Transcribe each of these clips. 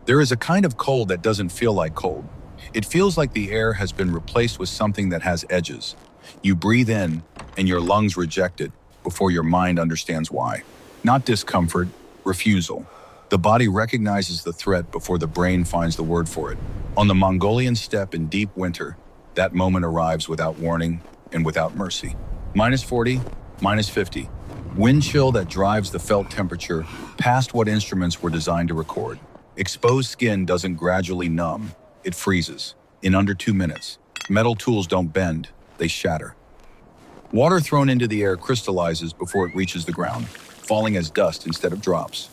There is a kind of cold that doesn't feel like cold. It feels like the air has been replaced with something that has edges. You breathe in, and your lungs reject it before your mind understands why. Not discomfort, refusal. The body recognizes the threat before the brain finds the word for it. On the Mongolian steppe in deep winter, that moment arrives without warning and without mercy. -40, -50. Wind chill that drives the felt temperature past what instruments were designed to record. Exposed skin doesn't gradually numb, it freezes. In under 2 minutes. Metal tools don't bend, they shatter. Water thrown into the air crystallizes before it reaches the ground, falling as dust instead of drops.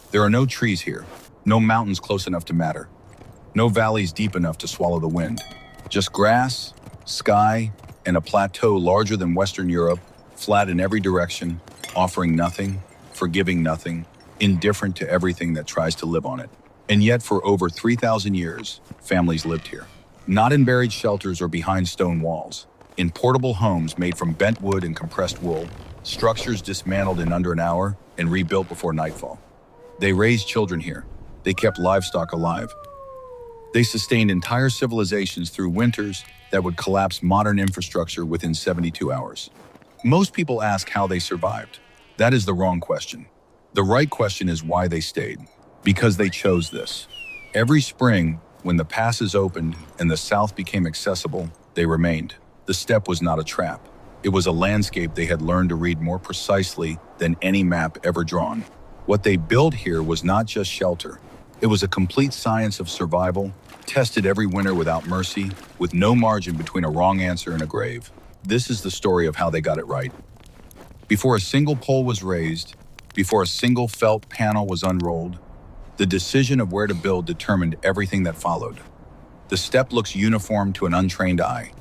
There are no trees here, no mountains close enough to matter, no valleys deep enough to swallow the wind. Just grass, sky, and a plateau larger than Western Europe, flat in every direction, offering nothing, forgiving nothing, indifferent to everything that tries to live on it. And yet for over 3,000 years, families lived here. Not in buried shelters or behind stone walls. In portable homes made from bent wood and compressed wool, structures dismantled in under an hour and rebuilt before nightfall. They raised children here. They kept livestock alive. They sustained entire civilizations through winters that would collapse modern infrastructure within 72 hours. Most people ask how they survived. That is the wrong question. The right question is why they stayed. Because they chose this. Every spring, when the passes opened and the south became accessible, they remained. The steppe was not a trap. It was a landscape they had learned to read more precisely than any map ever drawn. What they built here was not just shelter. It was a complete science of survival, tested every winter without mercy, with no margin between a wrong answer and a grave. This is the story of how they got it right. Before a single pole was raised, before a single felt panel was unrolled, the decision of where to build determined everything that followed. The steppe looks uniform to an untrained eye,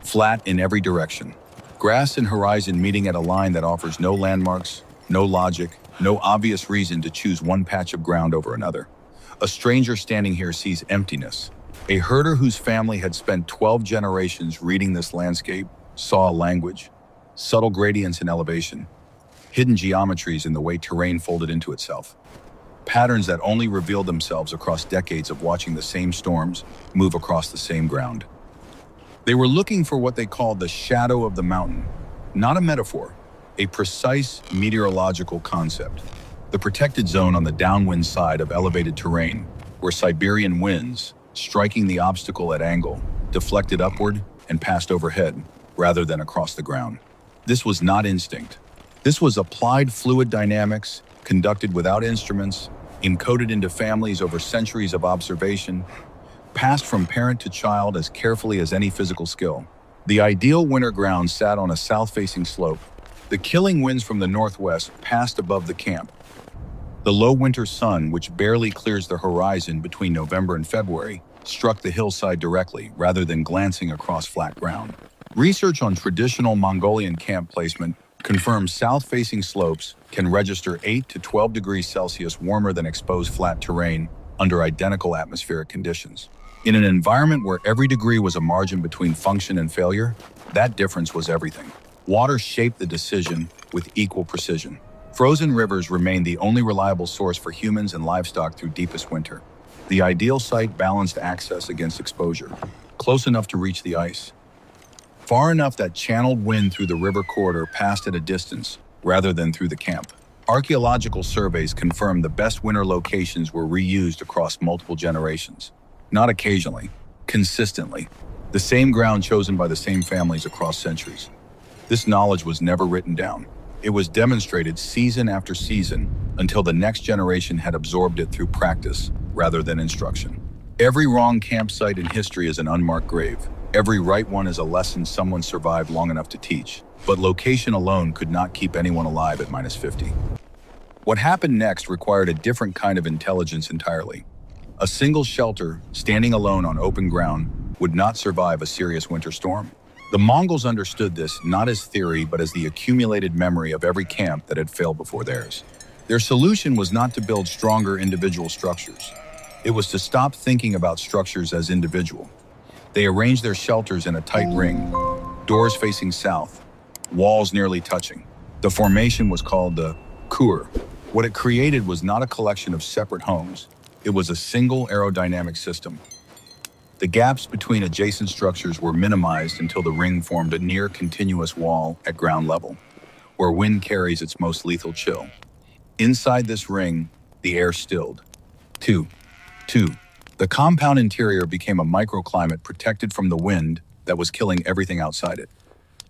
flat in every direction. Grass and horizon meeting at a line that offers no landmarks, no logic, no obvious reason to choose one patch of ground over another. A stranger standing here sees emptiness. A herder whose family had spent 12 generations reading this landscape saw a language, subtle gradients in elevation, hidden geometries in the way terrain folded into itself, patterns that only revealed themselves across decades of watching the same storms move across the same ground. They were looking for what they called the shadow of the mountain, not a metaphor, a precise meteorological concept, the protected zone on the downwind side of elevated terrain, where Siberian winds, striking the obstacle at angle, deflected upward and passed overhead, rather than across the ground. This was not instinct. This was applied fluid dynamics, conducted without instruments, encoded into families over centuries of observation, passed from parent to child as carefully as any physical skill. The ideal winter ground sat on a south-facing slope. The killing winds from the northwest passed above the camp. The low winter sun, which barely clears the horizon between November and February, struck the hillside directly rather than glancing across flat ground. Research on traditional Mongolian camp placement confirms south-facing slopes can register 8 to 12 degrees Celsius warmer than exposed flat terrain under identical atmospheric conditions. In an environment where every degree was a margin between function and failure, that difference was everything. Water shaped the decision with equal precision. Frozen rivers remained the only reliable source for humans and livestock through deepest winter. The ideal site balanced access against exposure, close enough to reach the ice, far enough that channeled wind through the river corridor passed at a distance rather than through the camp. Archaeological surveys confirmed the best winter locations were reused across multiple generations. Not occasionally, consistently. The same ground chosen by the same families across centuries. This knowledge was never written down. It was demonstrated season after season until the next generation had absorbed it through practice rather than instruction. Every wrong campsite in history is an unmarked grave. Every right one is a lesson someone survived long enough to teach. But location alone could not keep anyone alive at -50. What happened next required a different kind of intelligence entirely. A single shelter, standing alone on open ground, would not survive a serious winter storm. The Mongols understood this not as theory, but as the accumulated memory of every camp that had failed before theirs. Their solution was not to build stronger individual structures. It was to stop thinking about structures as individual. They arranged their shelters in a tight ring, doors facing south, walls nearly touching. The formation was called the kur. What it created was not a collection of separate homes. It was a single aerodynamic system. The gaps between adjacent structures were minimized until the ring formed a near continuous wall at ground level, where wind carries its most lethal chill. Inside this ring, the air stilled. 2. The compound interior became a microclimate protected from the wind that was killing everything outside it.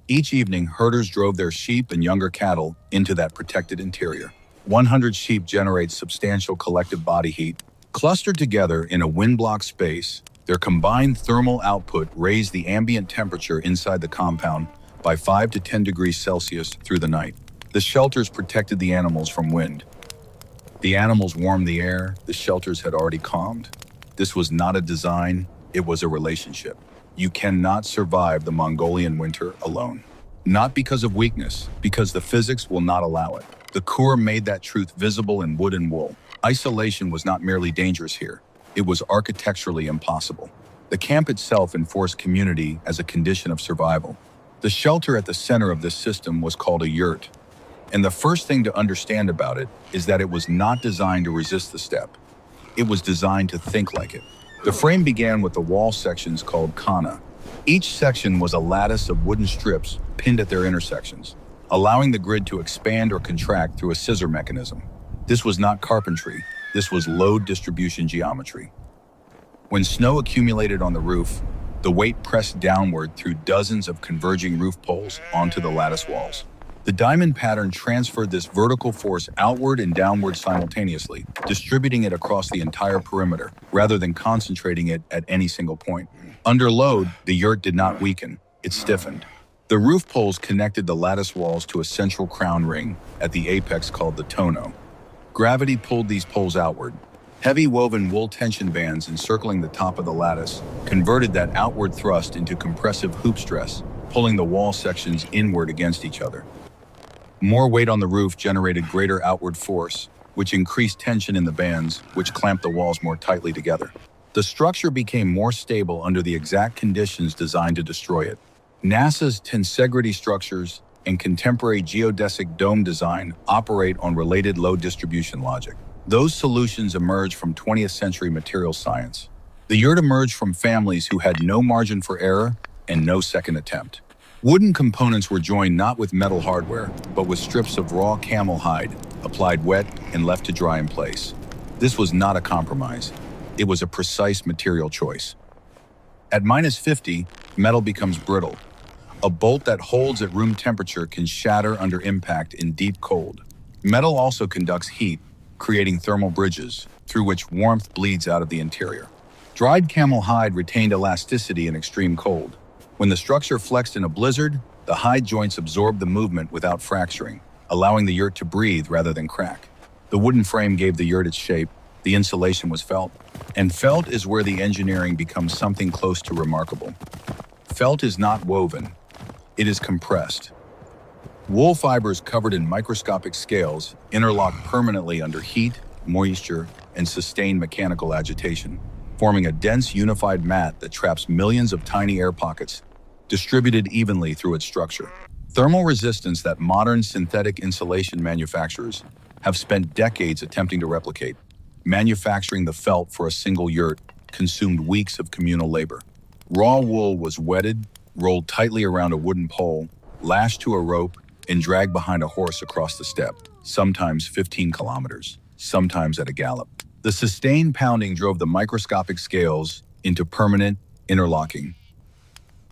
Each evening, herders drove their sheep and younger cattle into that protected interior. 100 sheep generate substantial collective body heat. Clustered together in a wind-blocked space, their combined thermal output raised the ambient temperature inside the compound by 5 to 10 degrees Celsius through the night. The shelters protected the animals from wind. The animals warmed the air the shelters had already calmed. This was not a design, it was a relationship. You cannot survive the Mongolian winter alone. Not because of weakness, because the physics will not allow it. The Kur made that truth visible in wood and wool. Isolation was not merely dangerous here, it was architecturally impossible. The camp itself enforced community as a condition of survival. The shelter at the center of this system was called a yurt. And the first thing to understand about it is that it was not designed to resist the steppe. It was designed to think like it. The frame began with the wall sections called khana. Each section was a lattice of wooden strips pinned at their intersections, allowing the grid to expand or contract through a scissor mechanism. This was not carpentry, this was load distribution geometry. When snow accumulated on the roof, the weight pressed downward through dozens of converging roof poles onto the lattice walls. The diamond pattern transferred this vertical force outward and downward simultaneously, distributing it across the entire perimeter, rather than concentrating it at any single point. Under load, the yurt did not weaken, it stiffened. The roof poles connected the lattice walls to a central crown ring at the apex called the tonneau. Gravity pulled these poles outward. Heavy woven wool tension bands encircling the top of the lattice converted that outward thrust into compressive hoop stress, pulling the wall sections inward against each other. More weight on the roof generated greater outward force, which increased tension in the bands, which clamped the walls more tightly together. The structure became more stable under the exact conditions designed to destroy it. NASA's tensegrity structures and contemporary geodesic dome design operate on related load distribution logic. Those solutions emerged from 20th century material science. The yurt emerged from families who had no margin for error and no second attempt. Wooden components were joined not with metal hardware, but with strips of raw camel hide, applied wet and left to dry in place. This was not a compromise. It was a precise material choice. At -50, metal becomes brittle. A bolt that holds at room temperature can shatter under impact in deep cold. Metal also conducts heat, creating thermal bridges, through which warmth bleeds out of the interior. Dried camel hide retained elasticity in extreme cold. When the structure flexed in a blizzard, the hide joints absorbed the movement without fracturing, allowing the yurt to breathe rather than crack. The wooden frame gave the yurt its shape, the insulation was felt, and felt is where the engineering becomes something close to remarkable. Felt is not woven, it is compressed. Wool fibers covered in microscopic scales interlock permanently under heat, moisture, and sustained mechanical agitation, forming a dense unified mat that traps millions of tiny air pockets, distributed evenly through its structure. Thermal resistance that modern synthetic insulation manufacturers have spent decades attempting to replicate. Manufacturing the felt for a single yurt consumed weeks of communal labor. Raw wool was wetted, rolled tightly around a wooden pole, lashed to a rope, and dragged behind a horse across the steppe, sometimes 15 kilometers, sometimes at a gallop. The sustained pounding drove the microscopic scales into permanent interlocking.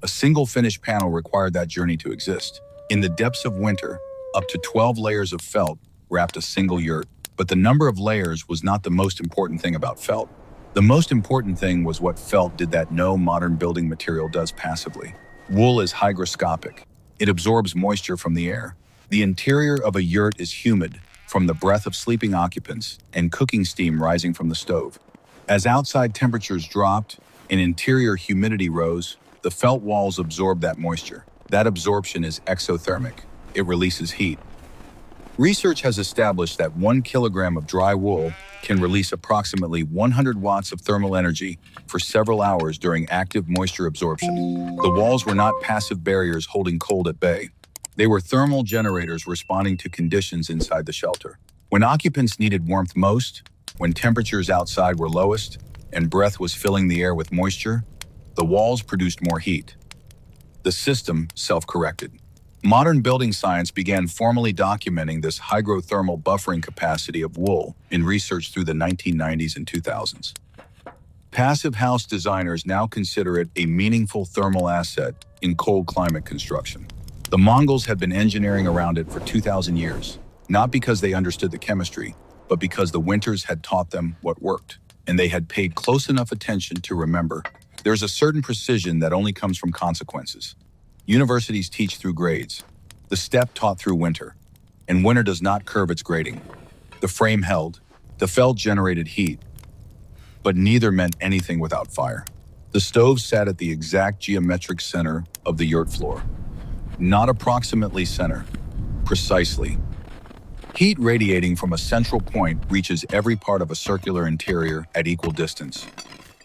A single finished panel required that journey to exist. In the depths of winter, up to 12 layers of felt wrapped a single yurt. But the number of layers was not the most important thing about felt. The most important thing was what felt did that no modern building material does passively. Wool is hygroscopic. It absorbs moisture from the air. The interior of a yurt is humid from the breath of sleeping occupants and cooking steam rising from the stove. As outside temperatures dropped and interior humidity rose, the felt walls absorb that moisture. That absorption is exothermic. It releases heat. Research has established that 1 kilogram of dry wool can release approximately 100 watts of thermal energy for several hours during active moisture absorption. The walls were not passive barriers holding cold at bay. They were thermal generators responding to conditions inside the shelter. When occupants needed warmth most, when temperatures outside were lowest, and breath was filling the air with moisture, the walls produced more heat. The system self-corrected. Modern building science began formally documenting this hygrothermal buffering capacity of wool in research through the 1990s and 2000s. Passive house designers now consider it a meaningful thermal asset in cold climate construction. The Mongols had been engineering around it for 2,000 years, not because they understood the chemistry, but because the winters had taught them what worked, and they had paid close enough attention to remember. There's a certain precision that only comes from consequences. Universities teach through grades. The steppe taught through winter, and winter does not curve its grading. The frame held, the felt generated heat, but neither meant anything without fire. The stove sat at the exact geometric center of the yurt floor. Not approximately center, precisely. Heat radiating from a central point reaches every part of a circular interior at equal distance.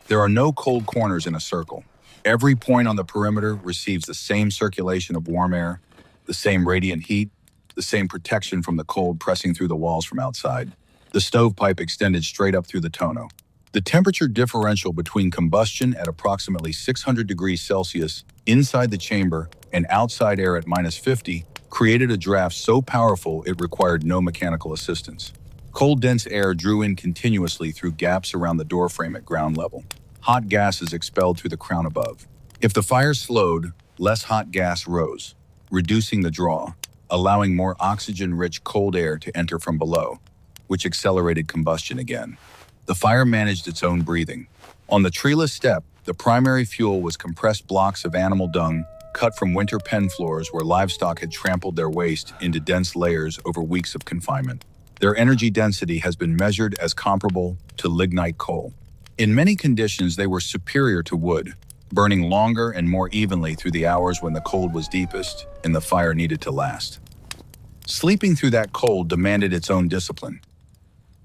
There are no cold corners in a circle. Every point on the perimeter receives the same circulation of warm air, the same radiant heat, the same protection from the cold pressing through the walls from outside. The stovepipe extended straight up through the tonneau. The temperature differential between combustion at approximately 600 degrees Celsius inside the chamber and outside air at -50 created a draft so powerful it required no mechanical assistance. Cold, dense air drew in continuously through gaps around the doorframe at ground level. Hot gas is expelled through the crown above. If the fire slowed, less hot gas rose, reducing the draw, allowing more oxygen-rich cold air to enter from below, which accelerated combustion again. The fire managed its own breathing. On the treeless steppe, the primary fuel was compressed blocks of animal dung cut from winter pen floors where livestock had trampled their waste into dense layers over weeks of confinement. Their energy density has been measured as comparable to lignite coal. In many conditions, they were superior to wood, burning longer and more evenly through the hours when the cold was deepest and the fire needed to last. Sleeping through that cold demanded its own discipline.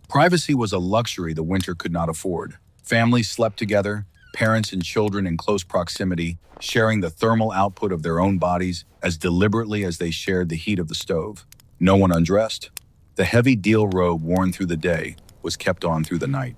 Privacy was a luxury the winter could not afford. Families slept together, parents and children in close proximity, sharing the thermal output of their own bodies as deliberately as they shared the heat of the stove. No one undressed. The heavy deal robe worn through the day was kept on through the night.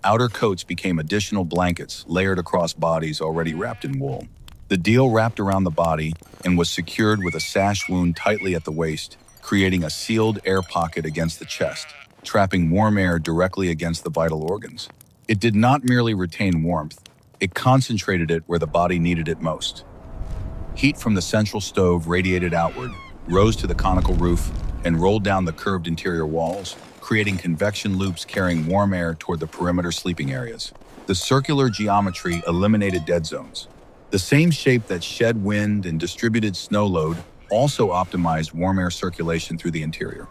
Outer coats became additional blankets layered across bodies already wrapped in wool. The deal wrapped around the body and was secured with a sash wound tightly at the waist, creating a sealed air pocket against the chest, trapping warm air directly against the vital organs. It did not merely retain warmth, it concentrated it where the body needed it most. Heat from the central stove radiated outward, rose to the conical roof, and rolled down the curved interior walls, creating convection loops carrying warm air toward the perimeter sleeping areas. The circular geometry eliminated dead zones. The same shape that shed wind and distributed snow load also optimized warm air circulation through the interior.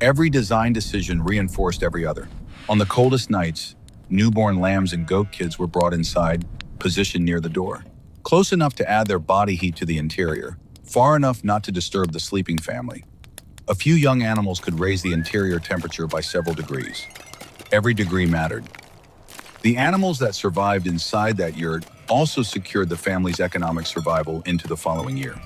Every design decision reinforced every other. On the coldest nights, newborn lambs and goat kids were brought inside, positioned near the door, close enough to add their body heat to the interior, far enough not to disturb the sleeping family. A few young animals could raise the interior temperature by several degrees. Every degree mattered. The animals that survived inside that yurt also secured the family's economic survival into the following year.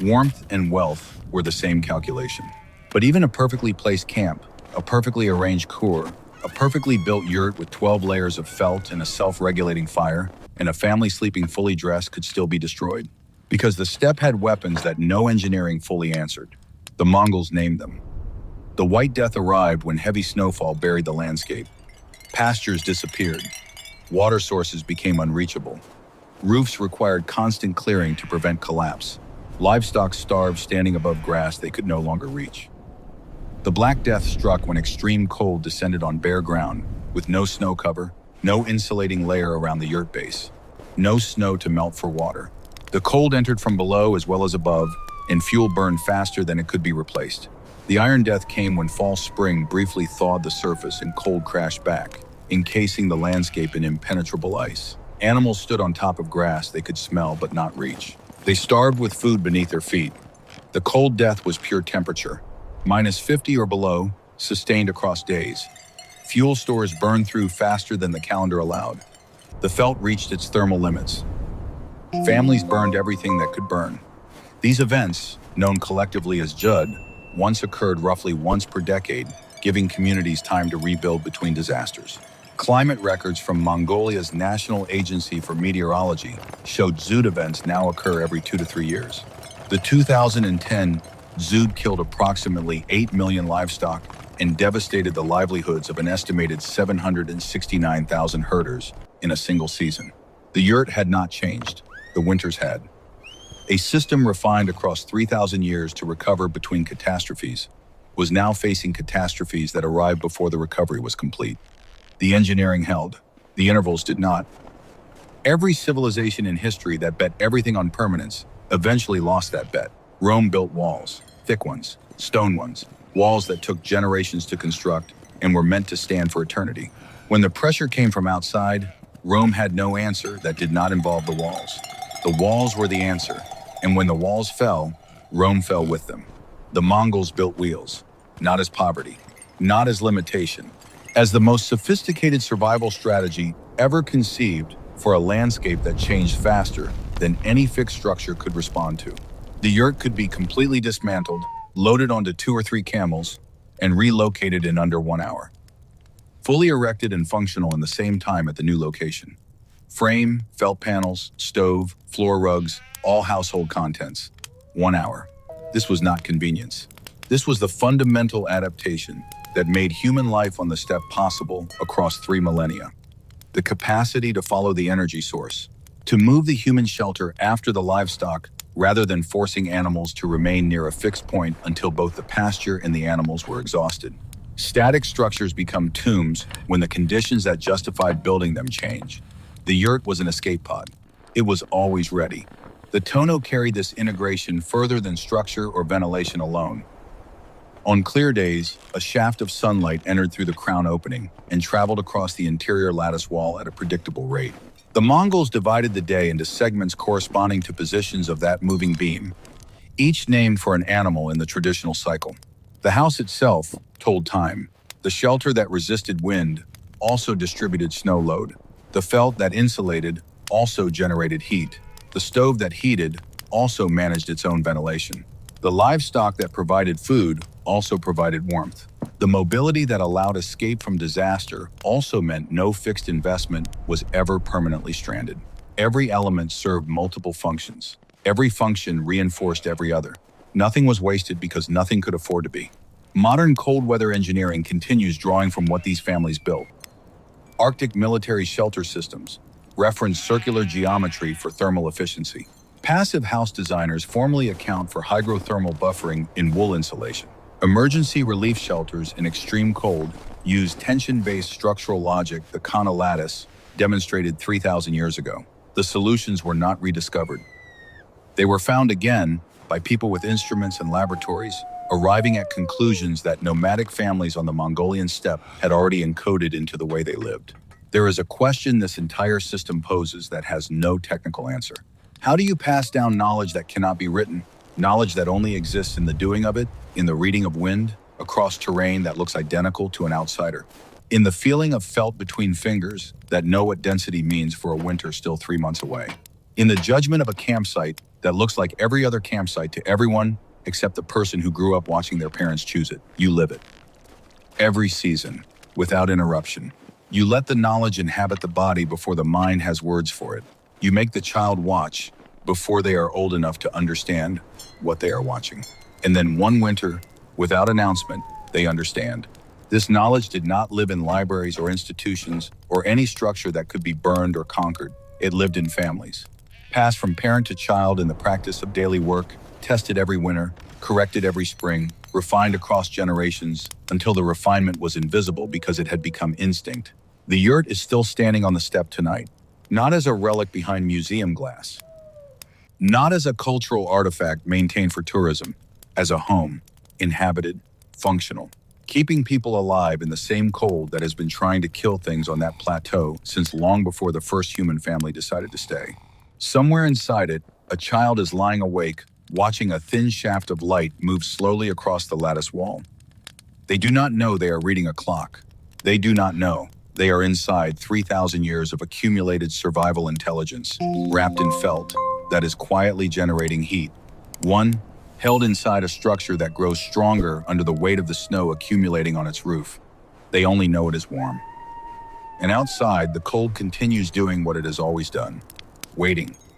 Warmth and wealth were the same calculation. But even a perfectly placed camp, a perfectly arranged kur, a perfectly built yurt with 12 layers of felt and a self-regulating fire, and a family sleeping fully dressed could still be destroyed. Because the steppe had weapons that no engineering fully answered. The Mongols named them. The White Death arrived when heavy snowfall buried the landscape. Pastures disappeared. Water sources became unreachable. Roofs required constant clearing to prevent collapse. Livestock starved standing above grass they could no longer reach. The Black Death struck when extreme cold descended on bare ground, with no snow cover, no insulating layer around the yurt base, no snow to melt for water. The cold entered from below as well as above, and fuel burned faster than it could be replaced. The Iron Death came when false spring briefly thawed the surface and cold crashed back, encasing the landscape in impenetrable ice. Animals stood on top of grass they could smell but not reach. They starved with food beneath their feet. The cold death was pure temperature, -50 or below, sustained across days. Fuel stores burned through faster than the calendar allowed. The felt reached its thermal limits. Families burned everything that could burn. These events, known collectively as Judd, once occurred roughly once per decade, giving communities time to rebuild between disasters. Climate records from Mongolia's National Agency for Meteorology showed Zood events now occur every 2 to 3 years. The 2010 Zood killed approximately 8 million livestock and devastated the livelihoods of an estimated 769,000 herders in a single season. The Yurt had not changed, the winters had. A system refined across 3,000 years to recover between catastrophes was now facing catastrophes that arrived before the recovery was complete. The engineering held, the intervals did not. Every civilization in history that bet everything on permanence eventually lost that bet. Rome built walls, thick ones, stone ones, walls that took generations to construct and were meant to stand for eternity. When the pressure came from outside, Rome had no answer that did not involve the walls. The walls were the answer, and when the walls fell, Rome fell with them. The Mongols built wheels, not as poverty, not as limitation, as the most sophisticated survival strategy ever conceived for a landscape that changed faster than any fixed structure could respond to. The yurt could be completely dismantled, loaded onto 2 or 3 camels, and relocated in under 1 hour. Fully erected and functional in the same time at the new location. Frame, felt panels, stove, floor rugs, all household contents. 1 hour. This was not convenience. This was the fundamental adaptation that made human life on the steppe possible across 3 millennia. The capacity to follow the energy source, to move the human shelter after the livestock rather than forcing animals to remain near a fixed point until both the pasture and the animals were exhausted. Static structures become tombs when the conditions that justified building them change. The yurt was an escape pod. It was always ready. The tonneau carried this integration further than structure or ventilation alone. On clear days, a shaft of sunlight entered through the crown opening and traveled across the interior lattice wall at a predictable rate. The Mongols divided the day into segments corresponding to positions of that moving beam, each named for an animal in the traditional cycle. The house itself told time. The shelter that resisted wind also distributed snow load. The felt that insulated also generated heat. The stove that heated also managed its own ventilation. The livestock that provided food also provided warmth. The mobility that allowed escape from disaster also meant no fixed investment was ever permanently stranded. Every element served multiple functions. Every function reinforced every other. Nothing was wasted because nothing could afford to be. Modern cold weather engineering continues drawing from what these families built. Arctic military shelter systems reference circular geometry for thermal efficiency. Passive house designers formally account for hydrothermal buffering in wool insulation. Emergency relief shelters in extreme cold use tension-based structural logic the Kana lattice demonstrated 3,000 years ago. The solutions were not rediscovered. They were found again by people with instruments and laboratories, arriving at conclusions that nomadic families on the Mongolian steppe had already encoded into the way they lived. There is a question this entire system poses that has no technical answer. How do you pass down knowledge that cannot be written? Knowledge that only exists in the doing of it, in the reading of wind, across terrain that looks identical to an outsider, in the feeling of felt between fingers that know what density means for a winter still 3 months away, in the judgment of a campsite that looks like every other campsite to everyone except the person who grew up watching their parents choose it. You live it. Every season, without interruption. You let the knowledge inhabit the body before the mind has words for it. You make the child watch before they are old enough to understand what they are watching. And then one winter, without announcement, they understand. This knowledge did not live in libraries or institutions or any structure that could be burned or conquered. It lived in families, passed from parent to child in the practice of daily work, tested every winter, corrected every spring, refined across generations until the refinement was invisible because it had become instinct. The yurt is still standing on the steppe tonight, not as a relic behind museum glass, not as a cultural artifact maintained for tourism, as a home, inhabited, functional, keeping people alive in the same cold that has been trying to kill things on that plateau since long before the first human family decided to stay. Somewhere inside it, a child is lying awake, watching a thin shaft of light move slowly across the lattice wall. They do not know they are reading a clock. They do not know they are inside 3,000 years of accumulated survival intelligence, wrapped in felt, that is quietly generating heat, one held inside a structure that grows stronger under the weight of the snow accumulating on its roof. They only know it is warm. And outside, the cold continues doing what it has always done, waiting,